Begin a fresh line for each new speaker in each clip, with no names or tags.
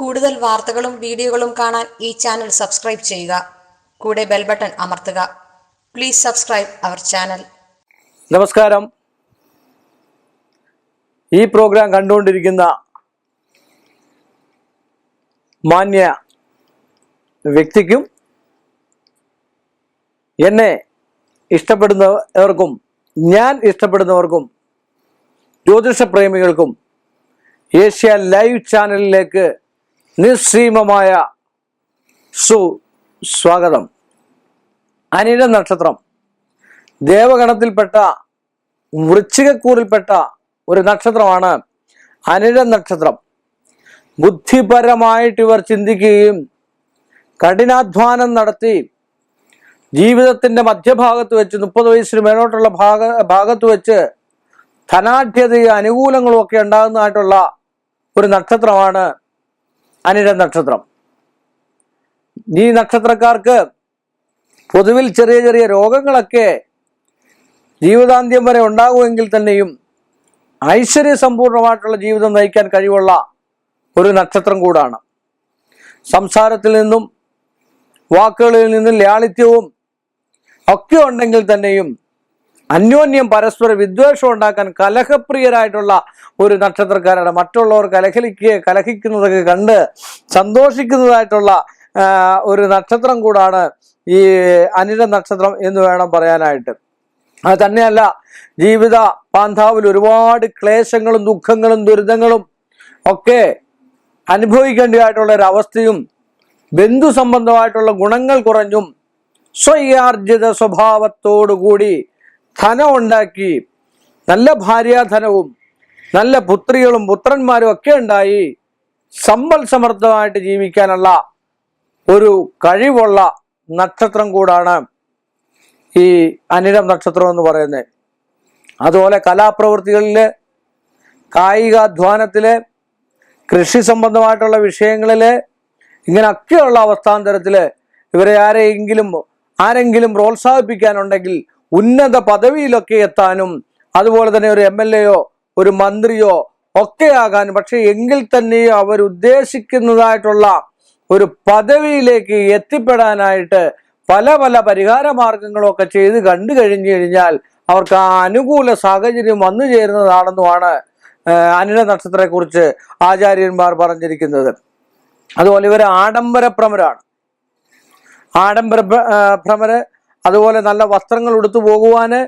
കൂടുതൽ വാർത്തകളും വീഡിയോകളും കാണാൻ ഈ ചാനൽ സബ്സ്ക്രൈബ് ചെയ്യുക. കൂടെ ബെൽ ബട്ടൺ അമർത്തുക. Please subscribe our channel.
നമസ്കാരം. ഈ പ്രോഗ്രാം കണ്ടുകൊണ്ടിരിക്കുന്ന മാന്യ വ്യക്തിക്കും എന്നെ ഇഷ്ടപ്പെടുന്നവർക്കും ഞാൻ ഇഷ്ടപ്പെടുന്നവർക്കും ജ്യോതിഷ പ്രേമികൾക്കും ഏഷ്യ ലൈവ് ചാനലിലേക്ക് നിസ്സീമമായ സുസ്വാഗതം. അനിഴ നക്ഷത്രം ദേവഗണത്തിൽപ്പെട്ട വൃശ്ചികക്കൂറിൽപ്പെട്ട ഒരു നക്ഷത്രമാണ് അനിഴ നക്ഷത്രം. ബുദ്ധിപരമായിട്ട് ഇവർ ചിന്തിക്കുകയും കഠിനാധ്വാനം നടത്തി ജീവിതത്തിന്റെ മധ്യഭാഗത്ത് വെച്ച് 30 വയസ്സിന് മേലോട്ടുള്ള ഭാഗത്ത് വെച്ച് ധനാഢ്യതയും അനുകൂലങ്ങളും ഒക്കെ ഉണ്ടാകുന്നതായിട്ടുള്ള ഒരു നക്ഷത്രമാണ് അനിഴ നക്ഷത്രം. ഈ നക്ഷത്രക്കാർക്ക് പൊതുവിൽ ചെറിയ ചെറിയ രോഗങ്ങളൊക്കെ ജീവിതാന്ത്യം വരെ ഉണ്ടാകുമെങ്കിൽ തന്നെയും ഐശ്വര്യസമ്പൂർണമായിട്ടുള്ള ജീവിതം നയിക്കാൻ കഴിവുള്ള ഒരു നക്ഷത്രം കൂടാണ്. സംസാരത്തിൽ നിന്നും വാക്കുകളിൽ നിന്നും ലാളിത്യവും ഒക്കെ ഉണ്ടെങ്കിൽ തന്നെയും അന്യോന്യം പരസ്പര വിദ്വേഷം ഉണ്ടാക്കാൻ കലഹപ്രിയരായിട്ടുള്ള ഒരു നക്ഷത്രക്കാരാണ്. മറ്റുള്ളവർ കലഹിക്കുന്നതൊക്കെ കണ്ട് സന്തോഷിക്കുന്നതായിട്ടുള്ള ഒരു നക്ഷത്രം കൂടാണ് ഈ അനിഴ നക്ഷത്രം എന്ന് വേണം പറയാനായിട്ട്. അത് തന്നെയല്ല, ജീവിത പാന്താവിൽ ഒരുപാട് ക്ലേശങ്ങളും ദുഃഖങ്ങളും ദുരിതങ്ങളും ഒക്കെ അനുഭവിക്കേണ്ടതായിട്ടുള്ള ഒരു അവസ്ഥയും ബന്ധു സംബന്ധമായിട്ടുള്ള ഗുണങ്ങൾ കുറഞ്ഞും സ്വയാർജിത സ്വഭാവത്തോടുകൂടി ധനം ഉണ്ടാക്കി നല്ല ഭാര്യാധനവും നല്ല പുത്രികളും പുത്രന്മാരും ഒക്കെ ഉണ്ടായി സമ്പൽ സമൃദ്ധമായിട്ട് ജീവിക്കാനുള്ള ഒരു കഴിവുള്ള നക്ഷത്രം കൂടാണ് ഈ അനിഴം നക്ഷത്രം എന്ന് പറയുന്നത്. അതുപോലെ കലാപ്രവൃത്തികളില്, കായികാധ്വാനത്തില്, കൃഷി സംബന്ധമായിട്ടുള്ള വിഷയങ്ങളില്, ഇങ്ങനെയൊക്കെയുള്ള അവസ്ഥാന്തരത്തില് ഇവരെ ആരെങ്കിലും പ്രോത്സാഹിപ്പിക്കാനുണ്ടെങ്കിൽ ഉന്നത പദവിയിലൊക്കെ എത്താനും അതുപോലെ തന്നെ ഒരു MLA-യോ ഒരു മന്ത്രിയോ ഒക്കെ ആകാനും, പക്ഷെ എങ്കിൽ തന്നെയും അവരുദ്ദേശിക്കുന്നതായിട്ടുള്ള ഒരു പദവിയിലേക്ക് എത്തിപ്പെടാനായിട്ട് പല പല പരിഹാര മാർഗങ്ങളും ഒക്കെ ചെയ്ത് കണ്ടു കഴിഞ്ഞാൽ അവർക്ക് ആ അനുകൂല സാഹചര്യം വന്നു ചേരുന്നതാണെന്നുമാണ് അനിഴ നക്ഷത്രത്തെ കുറിച്ച് ആചാര്യന്മാർ പറഞ്ഞിരിക്കുന്നത്. അതുപോലെ ഇവർ ആഡംബരപ്രമരാണ്. ആഡംബരപ്രമര്, അതുപോലെ നല്ല വസ്ത്രങ്ങൾ ഉടുത്തു പോകുവാന്,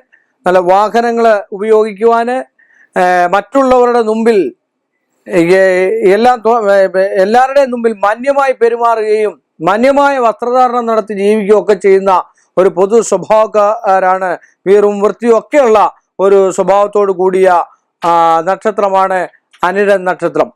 നല്ല വാഹനങ്ങൾ ഉപയോഗിക്കുവാന്, മറ്റുള്ളവരുടെ മുമ്പിൽ എല്ലാവരുടെയും മുമ്പിൽ മാന്യമായി പെരുമാറുകയും മാന്യമായ വസ്ത്രധാരണം നടത്തി ജീവിക്കുകയും ഒക്കെ ചെയ്യുന്ന ഒരു പൊതു സ്വഭാവക്കാരാണ്. വീറും വൃത്തിയും ഒക്കെയുള്ള ഒരു സ്വഭാവത്തോടു കൂടിയ നക്ഷത്രമാണ് അനിഴ നക്ഷത്രം.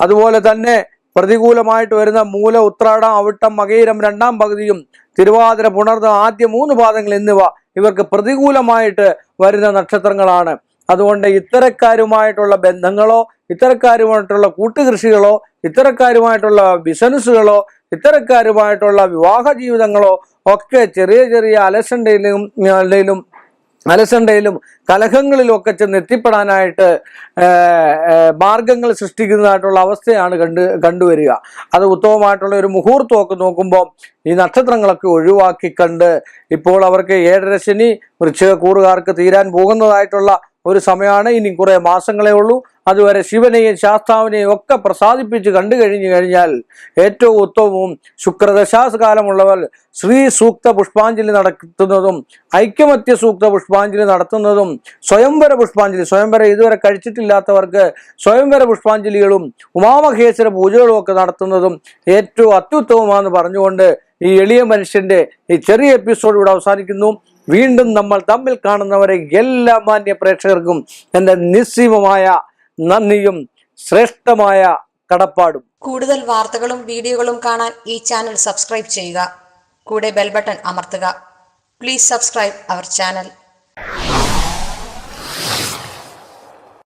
അതുപോലെ തന്നെ പ്രതികൂലമായിട്ട് വരുന്ന മൂല, ഉത്രാടം, അവിട്ടം, മകയിരം 2-ാം പകുതിയും, തിരുവാതിര, പുണർദം ആദ്യ 3 പാദങ്ങൾ എന്നിവ ഇവർക്ക് പ്രതികൂലമായിട്ട് വരുന്ന നക്ഷത്രങ്ങളാണ്. അതുകൊണ്ട് ഇത്തരക്കാരുമായിട്ടുള്ള ബന്ധങ്ങളോ, ഇത്തരക്കാരുമായിട്ടുള്ള കൂട്ടുകൃഷികളോ, ഇത്തരക്കാരുമായിട്ടുള്ള ബിസിനസ്സുകളോ, ഇത്തരക്കാരുമായിട്ടുള്ള വിവാഹ ജീവിതങ്ങളോ ഒക്കെ ചെറിയ ചെറിയ അലസണ്ടയിലും കലഹങ്ങളിലും ഒക്കെ ചെന്ന് എത്തിപ്പെടാനായിട്ട് മാർഗങ്ങൾ സൃഷ്ടിക്കുന്നതായിട്ടുള്ള അവസ്ഥയാണ് കണ്ടുവരിക. അത് ഉത്തമമായിട്ടുള്ള ഒരു മുഹൂർത്തമൊക്കെ നോക്കുമ്പോൾ ഈ നക്ഷത്രങ്ങളൊക്കെ ഒഴിവാക്കി കണ്ട് ഇപ്പോൾ അവർക്ക് 7.5 ശനി വൃശ്ചികക്കൂറുകാർക്ക് തീരാൻ പോകുന്നതായിട്ടുള്ള ഒരു സമയമാണ്. ഇനി കുറെ മാസങ്ങളേ ഉള്ളൂ. അതുവരെ ശിവനെയും ശാസ്താവിനെയും ഒക്കെ പ്രസാദിപ്പിച്ച് കണ്ടു കഴിഞ്ഞാൽ ഏറ്റവും ഉത്തമവും ശുക്രദശാകാലമുള്ളവർ ശ്രീ സൂക്ത പുഷ്പാഞ്ജലി നടത്തുന്നതും ഐക്യമത്യ സൂക്ത പുഷ്പാഞ്ജലി നടത്തുന്നതും സ്വയംവര ഇതുവരെ കഴിച്ചിട്ടില്ലാത്തവർക്ക് സ്വയംവര പുഷ്പാഞ്ജലികളും ഉമാമഹേശ്വര പൂജകളും ഒക്കെ നടത്തുന്നതും ഏറ്റവും അത്യുത്തമമാണെന്ന് പറഞ്ഞുകൊണ്ട് ഈ എളിയ മനുഷ്യന്റെ ഈ ചെറിയ എപ്പിസോഡ് ഇവിടെ അവസാനിക്കുന്നു. വീണ്ടും നമ്മൾ തമ്മിൽ കാണുന്നവരെ എല്ലാ മാന്യ പ്രേക്ഷകർക്കും എൻ്റെ നിസ്സീമമായ നന്ദിയും ശ്രേഷ്ഠമായ കടപ്പാടും.
കൂടുതൽ വാർത്തകളും വീഡിയോകളും കാണാൻ ഈ ചാനൽ സബ്സ്ക്രൈബ് ചെയ്യുക. കൂടെ ബെൽ ബട്ടൺ അമർത്തുക. Please subscribe our channel.